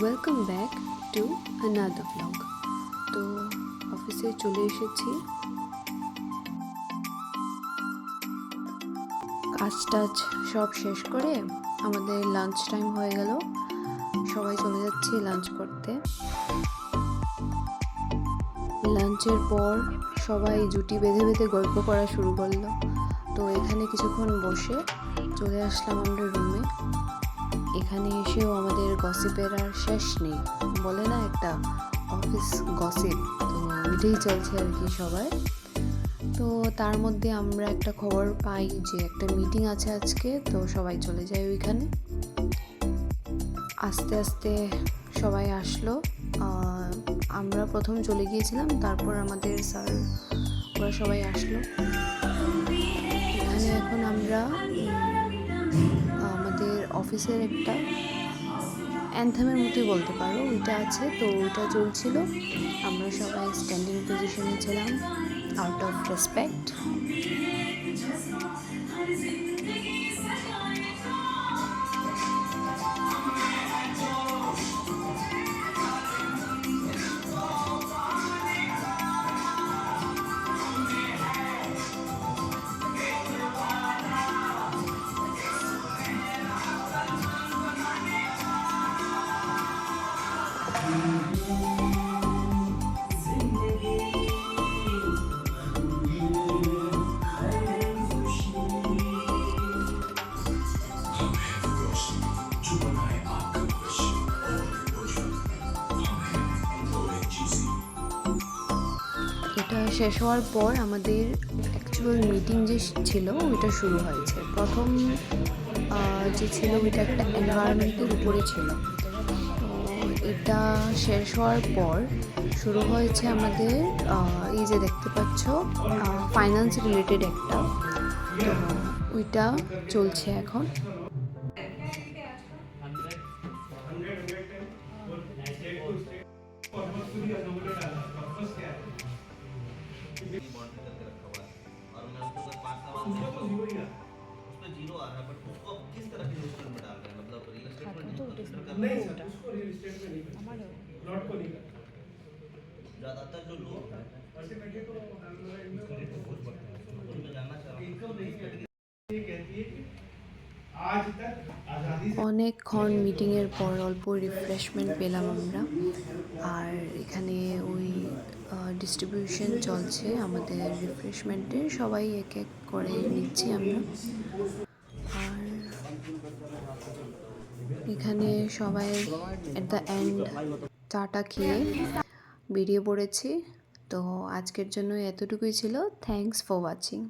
Welcome back to another blog. তো অফিসে চলে এসেছি, কাজ টাজ সব শেষ করে আমাদের লাঞ্চ টাইম হয়ে গেল। সবাই চলে যাচ্ছি লাঞ্চ করতে। লাঞ্চের পর সবাই জুটি বেঁধে বেঁধে গল্প করা শুরু করলো। তো এখানে কিছুক্ষণ বসে চলে আসলাম আমরা রুমে। এখানে এসেও আমাদের গসিপের আর শেষ নেই, বলে না একটা অফিস গসিপ, তো ওইটাই চলছে আর কি সবাই। তো তার মধ্যে আমরা একটা খবর পাই যে একটা মিটিং আছে আজকে, তো সবাই চলে যায় ওইখানে। আস্তে আস্তে সবাই আসলো। আমরা প্রথম চলে গিয়েছিলাম, তারপর আমাদের স্যার ওরা সবাই আসলো। এখানে এখন আমরা আমাদের অফিসের একটা অ্যান্থেমের মতোই বলতে পারো, ওইটা আছে, তো ওইটা চলছিল। আমরা সবাই স্ট্যান্ডিং পজিশনে ছিলাম আউট অফ রেসপেক্ট। এটা শেষ হওয়ার পর আমাদের অ্যাকচুয়াল মিটিং যে ছিল ওইটা শুরু হয়েছে। প্রথম যে ছিল ওইটা একটা এনভায়রনমেন্টের উপরে ছিল। তো এটা শেষ হওয়ার পর শুরু হয়েছে আমাদের এই যে দেখতে পাচ্ছ ফাইন্যান্স রিলেটেড একটা, তো ওইটা চলছে এখন। उसमें जीरो आ रहा है, बट उसको अब किस तरह के इन्वेस्टमेंट में डाल रहे हैं, मतलब रियल एस्टेट में नहीं सर, उसको रियल एस्टेट में नहीं करना, प्लॉट को नहीं करना। ज्यादातर जो लोग हैं उनमें जानना चाह रहा हूँ इनकम नहीं ये कहती है कि आज तक आज़ादी से অনেকক্ষণ মিটিংয়ের পর অল্প রিফ্রেশমেন্ট পেলাম আমরা। আর এখানে ওই ডিস্ট্রিবিউশন চলছে আমাদের রিফ্রেশমেন্টের, সবাই এক এক করে নিচ্ছি আমরা। আর এখানে সবাই এট দ্য এন্ড চাটা খেয়ে বেরিয়ে পড়েছি। তো আজকের জন্য এতটুকুই ছিল। Thanks for watching.